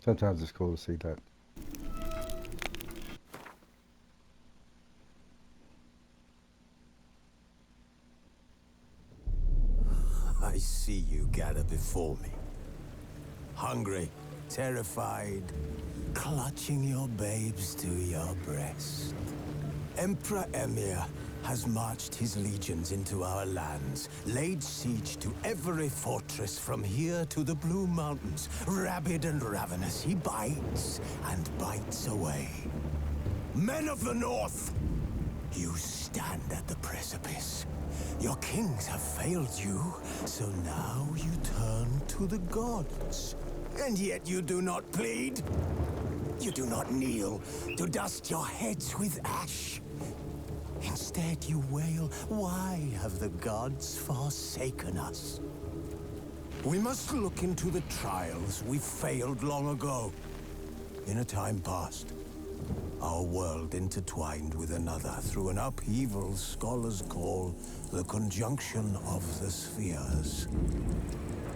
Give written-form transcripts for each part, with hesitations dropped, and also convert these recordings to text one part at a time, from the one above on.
Sometimes it's cool to see that. I see you gather before me. Hungry, terrified, clutching your babes to your breast. Emperor Emir has marched his legions into our lands, laid siege to every fortress from here to the Blue Mountains. Rabid and ravenous, he bites and bites away. Men of the North, you stand at the precipice. Your kings have failed you, so now you turn to the gods. And yet you do not plead. You do not kneel to dust your heads with ash. Instead you wail, why have the gods forsaken us? We must look into the trials we failed long ago. In a time past, our world intertwined with another through an upheaval scholars call the conjunction of the spheres.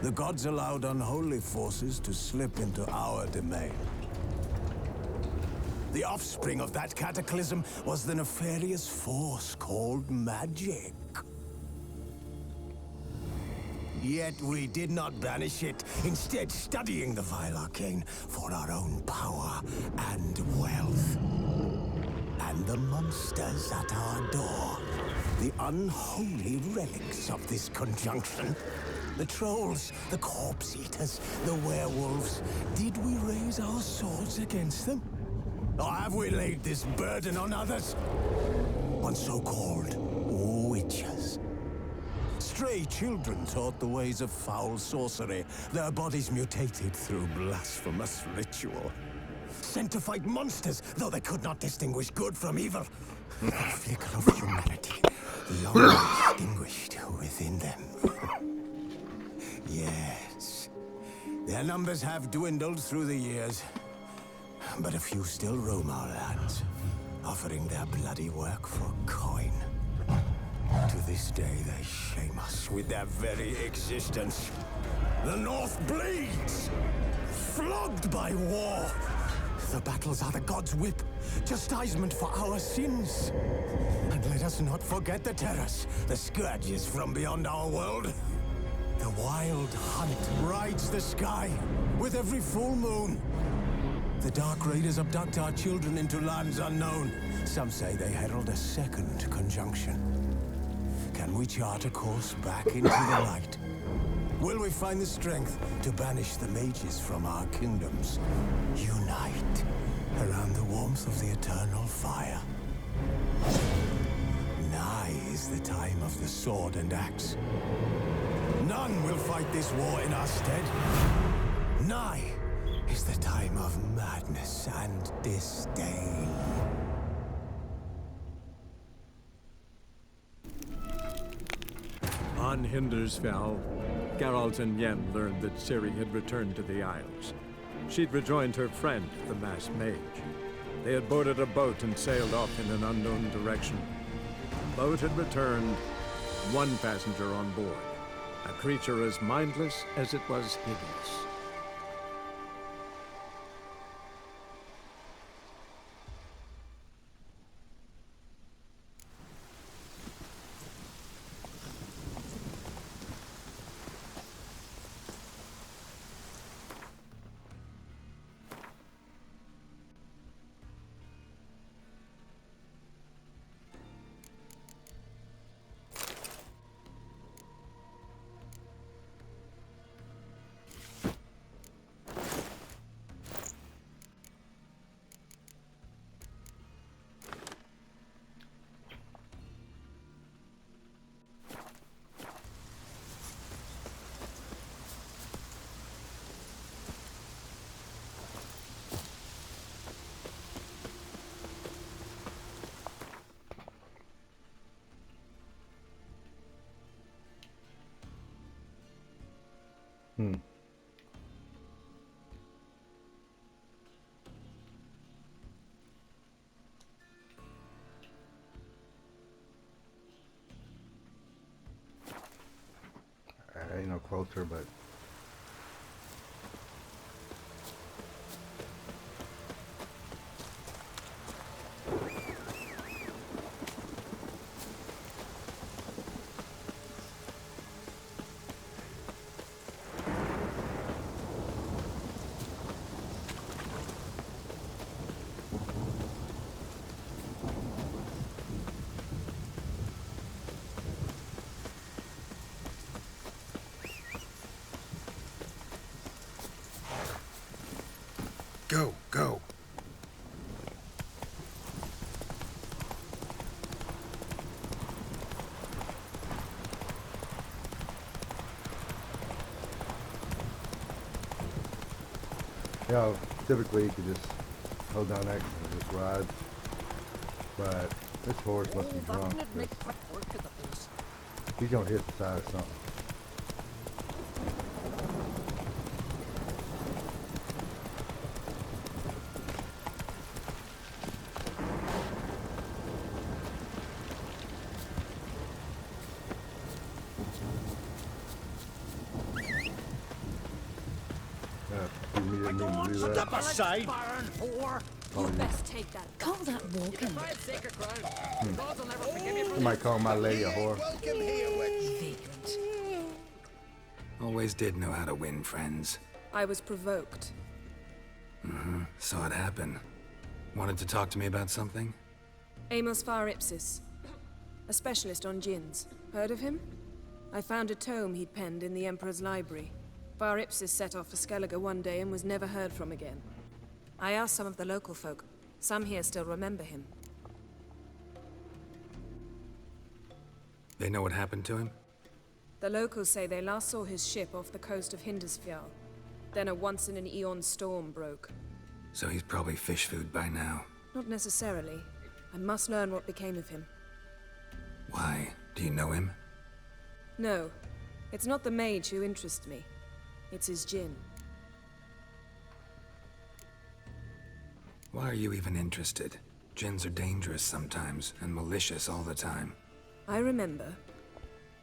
The gods allowed unholy forces to slip into our domain. The offspring of that cataclysm was the nefarious force called magic. Yet we did not banish it, instead studying the vile arcane for our own power and wealth. And the monsters at our door, the unholy relics of this conjunction. The trolls, the corpse eaters, the werewolves. Did we raise our swords against them? Or have we laid this burden on others? On so-called witches. Stray children taught the ways of foul sorcery, their bodies mutated through blasphemous ritual. Sent to fight monsters, though they could not distinguish good from evil. The flicker of humanity, long extinguished within them. Yes, their numbers have dwindled through the years, but a few still roam our lands, offering their bloody work for coin. To this day, they shame us with their very existence. The North bleeds, flogged by war. The battles are the gods' whip, chastisement for our sins. And let us not forget the terrors, the scourges from beyond our world. The wild hunt rides the sky with every full moon. The Dark Raiders abduct our children into lands unknown. Some say they herald a second conjunction. Can we chart a course back into the light? Will we find the strength to banish the mages from our kingdoms? Unite around the warmth of the eternal fire. Nigh is the time of the sword and axe. None will fight this war in our stead. Nigh is the time of madness and disdain. On Hindersfell, Geralt and Yenn learned that Ciri had returned to the Isles. She'd rejoined her friend, the masked mage. They had boarded a boat and sailed off in an unknown direction. The boat had returned, one passenger on board, a creature as mindless as it was hideous. Ain't no closer, but Go, go. You know, typically you could just hold down X and just ride. But this horse must be drunk. He's gonna hit the side of something. Step aside! You best take that. Call that walking. You might call my lady a whore. Vagrant. Always did know how to win friends. I was provoked. Saw it happen. Wanted to talk to me about something? Amos Far Ipsis. A specialist on djinns. Heard of him? I found a tome he'd penned in the Emperor's library. Far Ipsis set off for Skellige one day and was never heard from again. I asked some of the local folk. Some here still remember him. They know what happened to him? The locals say they last saw his ship off the coast of Hindisfjall. Then a once-in-an-eon storm broke. So he's probably fish food by now. Not necessarily. I must learn what became of him. Why? Do you know him? No. It's not the mage who interests me. It's his djinn. Why are you even interested? Djinns are dangerous sometimes, and malicious all the time. I remember.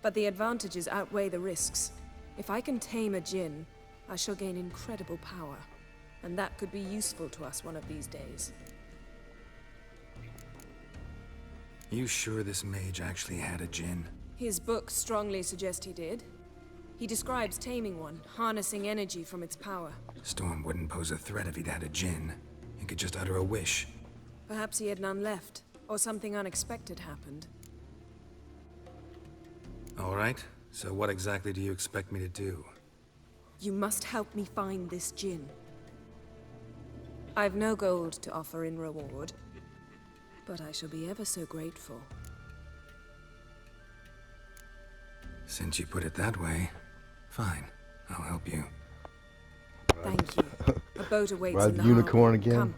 But the advantages outweigh the risks. If I can tame a djinn, I shall gain incredible power. And that could be useful to us one of these days. You sure this mage actually had a djinn? His books strongly suggest he did. He describes taming one, harnessing energy from its power. Storm wouldn't pose a threat if he'd had a djinn. He could just utter a wish. Perhaps he had none left, or something unexpected happened. All right, so what exactly do you expect me to do? You must help me find this djinn. I've no gold to offer in reward, but I shall be ever so grateful. Since you put it that way, fine. I'll help you. Thank you. A boat awaits Ride in the the unicorn harbor. again? Come.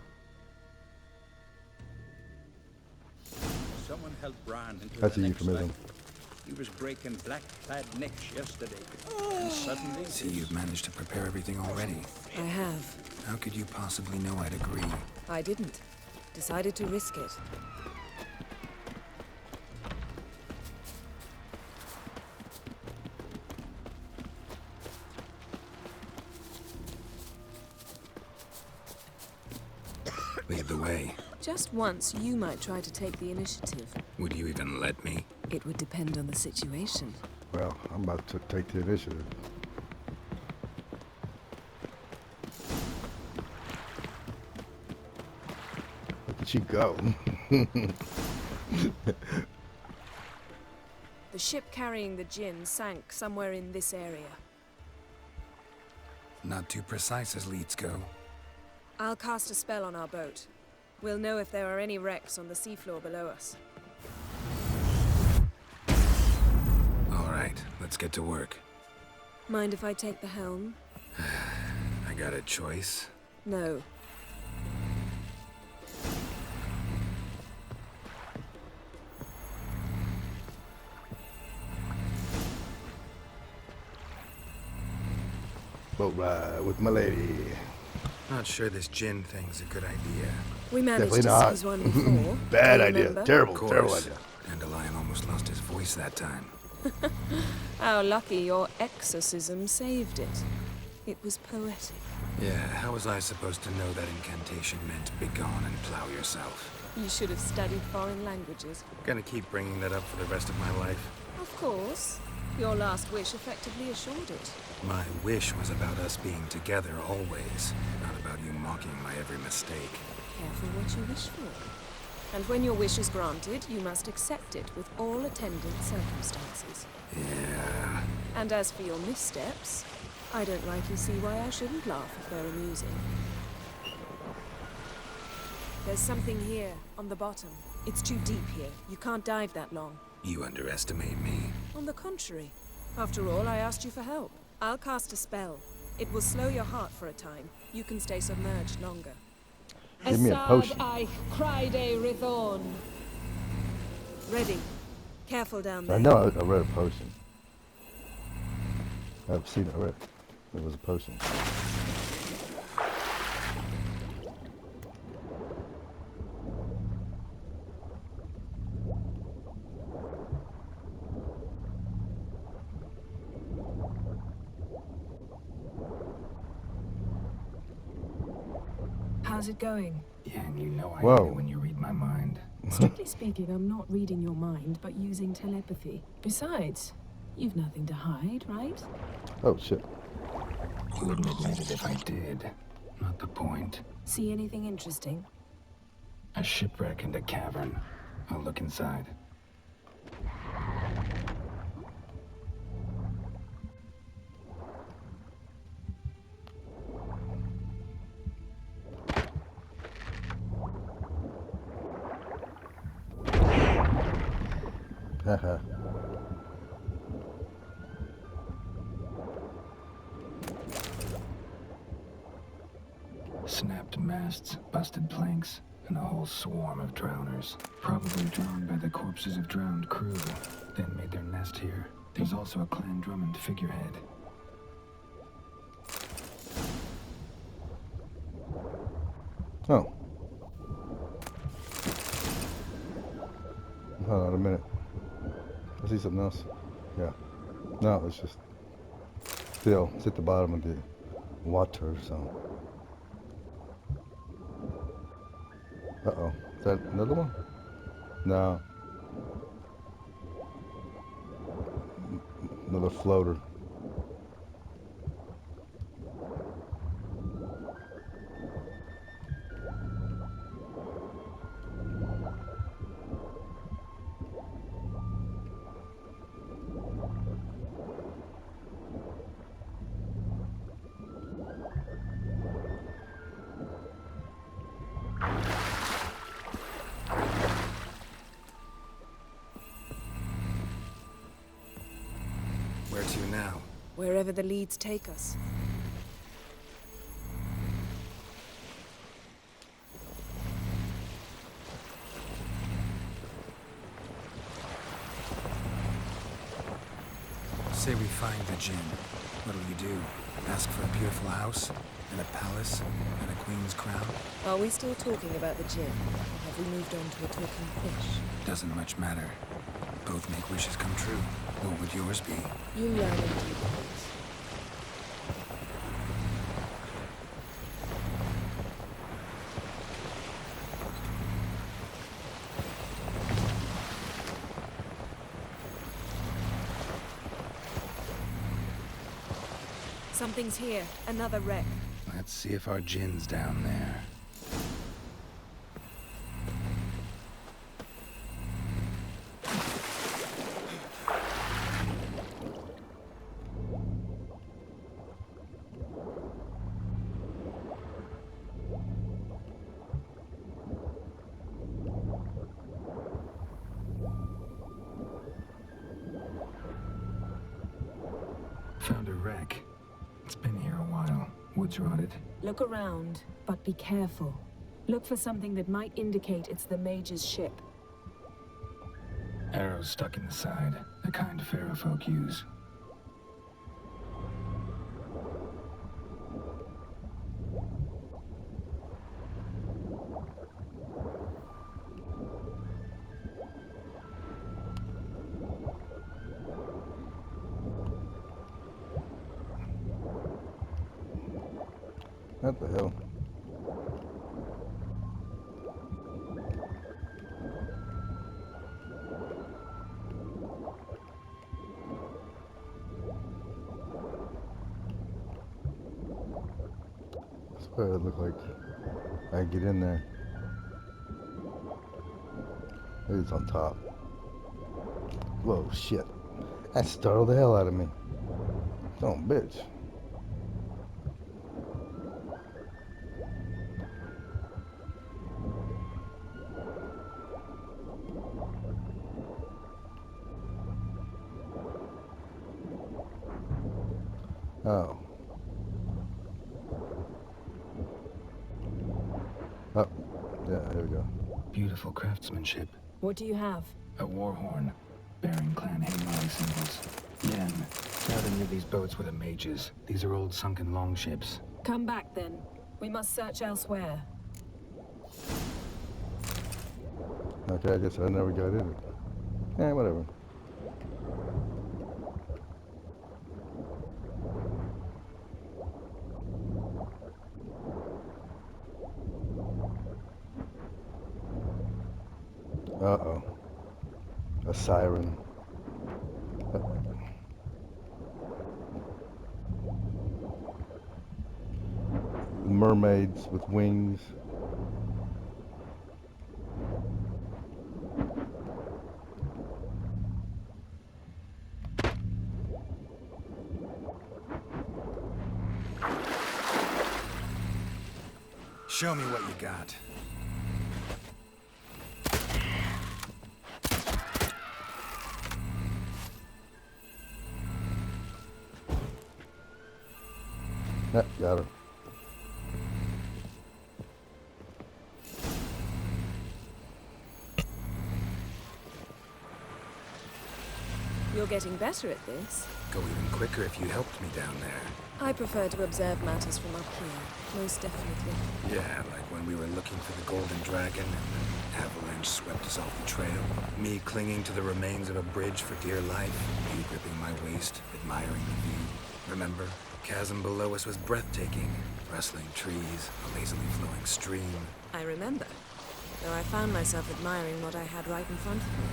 Someone helped Bran into That's the a next euphemism. life. He was breaking black-clad necks yesterday. And suddenly... See, you've managed to prepare everything already. I have. How could you possibly know I'd agree? I didn't. Decided to risk it. Lead the way. Just once, you might try to take the initiative. Would you even let me? It would depend on the situation. Well, I'm about to take the initiative. Look at you go. The ship carrying the djinn sank somewhere in this area. Not too precise as leads go. I'll cast a spell on our boat. We'll know if there are any wrecks on the seafloor below us. All right, let's get to work. Mind if I take the helm? I got a choice. No. Boat ride with my lady. Not sure this djinn thing's a good idea. We managed Definitely to not. seize one before. Bad Do you idea. remember? Terrible, Of course. terrible idea. Dandelion almost lost his voice that time. How lucky your exorcism saved it. It was poetic. Yeah, how was I supposed to know that incantation meant begone and plow yourself? You should have studied foreign languages. Gonna keep bringing that up for the rest of my life. Of course. Your last wish effectively assured it. My wish was about us being together always, not about you mocking my every mistake. Careful what you wish for. And when your wish is granted, you must accept it with all attendant circumstances. Yeah. And as for your missteps, I don't rightly see why I shouldn't laugh if they're amusing. There's something here, on the bottom. It's too deep here. You can't dive that long. You underestimate me. On the contrary. After all, I asked you for help. I'll cast a spell. It will slow your heart for a time. You can stay submerged longer. Give me a potion. Ready. Careful down there. I know I read a potion. I've seen it already. It was a potion. How's it going? Yeah, and you know I Whoa. hate it when you read my mind. Strictly speaking, I'm not reading your mind, but using telepathy. Besides, you've nothing to hide, right? Oh shit. You wouldn't admit it if I did. Not the point. See anything interesting? A shipwreck and a cavern. I'll look inside. Haha. Snapped masts, busted planks, and a whole swarm of drowners. Probably drowned by the corpses of drowned crew, then made their nest here. There's also a Clan Drummond figurehead. Oh. Hold on a minute. I see something else. Yeah. No, it's just still. It's at the bottom of the water, so. Uh-oh. Is that another one? No. Another floater. Where to now? Wherever the leads take us. Say we find the djinn. What'll you do? Ask for a beautiful house? And a palace? And a queen's crown? Are we still talking about the djinn? Or have we moved on to a talking fish? Doesn't much matter. Both make wishes come true. What would yours be? You learn in due course. Something's here. Another wreck. Let's see if our djinn's down there. Found a wreck. It's been here a while. Wood's rotted. Look around, but be careful. Look for something that might indicate it's the mage's ship. Arrows stuck in the side. The kind Pharaoh folk use. What the hell? That's what it looked like. I get in there. Maybe it's on top. Whoa, shit. That startled the hell out of me. Oh, bitch. Oh. Oh. Yeah, here we go. Beautiful craftsmanship. What do you have? A war horn, bearing clan Haemai symbols. Yenn, gather near these boats with the mages. These are old sunken longships. Come back then. We must search elsewhere. Okay, I guess I never got in it. Eh, whatever. Uh-oh. A siren. Mermaids with wings. Show me what you got. Got her. You're getting better at this. Go even quicker if you helped me down there. I prefer to observe matters from up here, most definitely. Yeah, like when we were looking for the Golden Dragon and the avalanche swept us off the trail. Me clinging to the remains of a bridge for dear life. You gripping my waist, admiring the view. Remember? The chasm below us was breathtaking. Rustling trees, a lazily flowing stream. I remember, though I found myself admiring what I had right in front of me.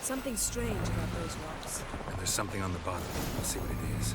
Something strange about those rocks. And there's something on the bottom. Let's see what it is.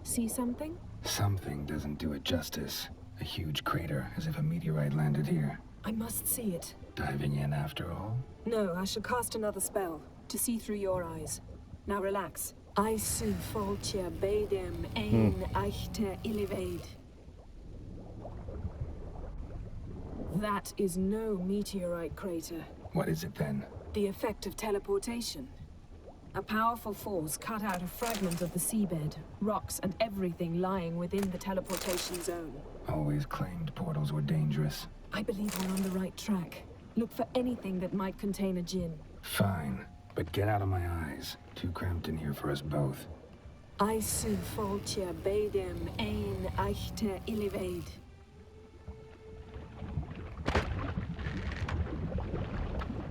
See something? Something doesn't do it justice. A huge crater, as if a meteorite landed here. I must see it. Diving in after all? No, I shall cast another spell, to see through your eyes. Now relax. I su foltia bedem ein eichte illivaid. That is no meteorite crater. What is it then? The effect of teleportation. A powerful force cut out a fragment of the seabed, rocks and everything lying within the teleportation zone. Always claimed portals were dangerous. I believe we're on the right track. Look for anything that might contain a djinn. Fine, but get out of my eyes. Too cramped in here for us both. I su foltia bedem ein eichte illivaid.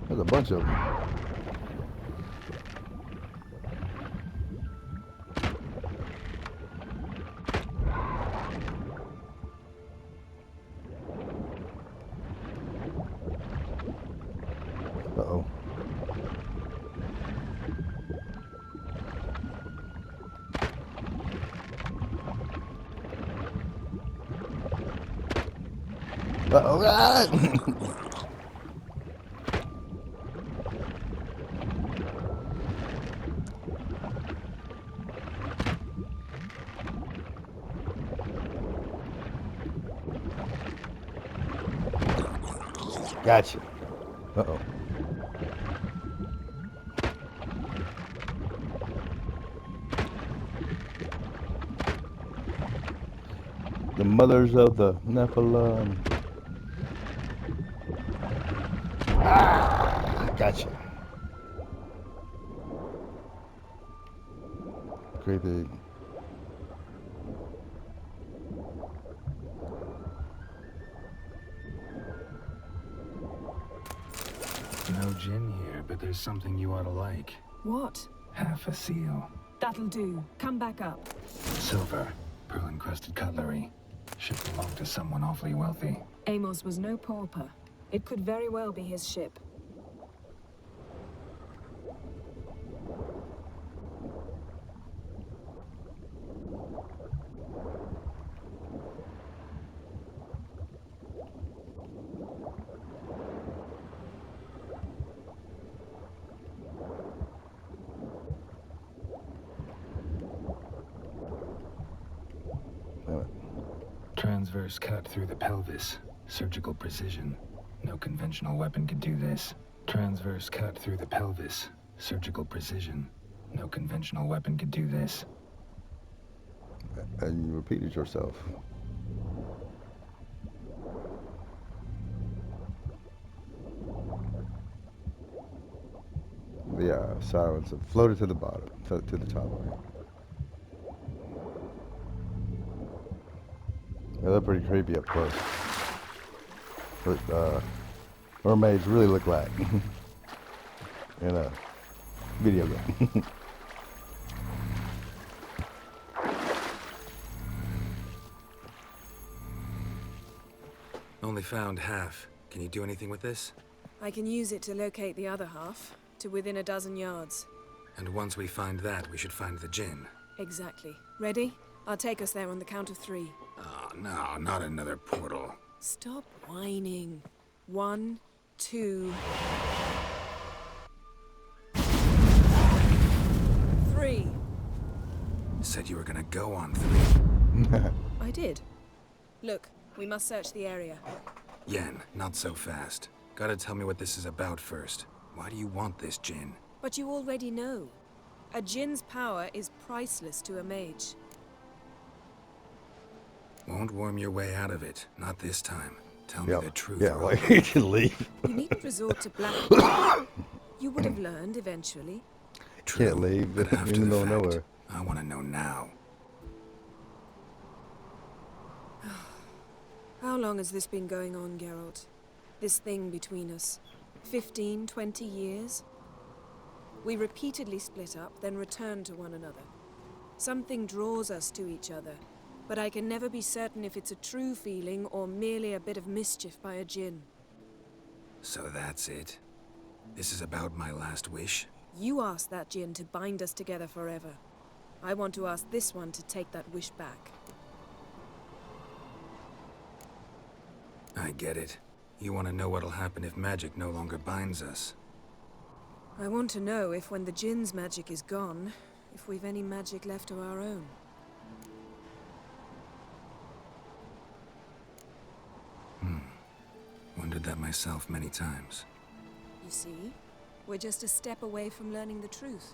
There's a bunch of them. Uh-oh. Uh-oh. Ah! Gotcha. Uh-oh. The mothers of the Nephilim. Ah, gotcha. Great big. No djinn here, but there's something you ought to like. What? Half a seal. That'll do. Come back up. Silver, pearl-encrusted cutlery. Should belong to someone awfully wealthy. Amos was no pauper. It could very well be his ship. Transverse cut through the pelvis. Surgical precision. No conventional weapon could do this. Transverse cut through the pelvis. Surgical precision. No conventional weapon could do this. And you repeated yourself. The sirens have floated to the bottom, to the top. Yeah, they're pretty creepy up close. But mermaids really look like in a video game. Only found half. Can you do anything with this? I can use it to locate the other half, to within a dozen yards. And once we find that, we should find the djinn. Exactly. Ready? I'll take us there on the count of 3. Oh, no, not another portal. Stop whining. 1, 2... 3. Said you were gonna go on 3. I did. Look, we must search the area. Yenn, not so fast. Gotta tell me what this is about first. Why do you want this djinn? But you already know. A djinn's power is priceless to a mage. Won't worm your way out of it. Not this time. Tell me the truth. Yeah, or like you can leave. You needn't resort to black. You would have learned eventually. True, Can't leave, but after even the though fact, nowhere. I want to know now. How long has this been going on, Geralt? This thing between us? 15, 20 years? We repeatedly split up, then return to one another. Something draws us to each other, but I can never be certain if it's a true feeling or merely a bit of mischief by a djinn. So that's it? This is about my last wish? You asked that djinn to bind us together forever. I want to ask this one to take that wish back. I get it. You want to know what'll happen if magic no longer binds us. I want to know if when the djinn's magic is gone, if we've any magic left of our own. Wondered that myself many times. You see? We're just a step away from learning the truth.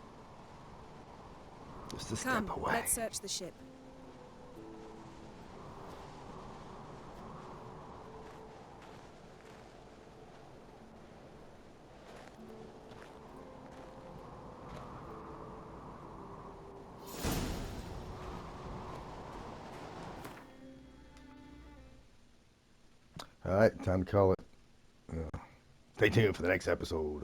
Just a Come, step away. let's search the ship. All right, time to call it. Stay tuned for the next episode.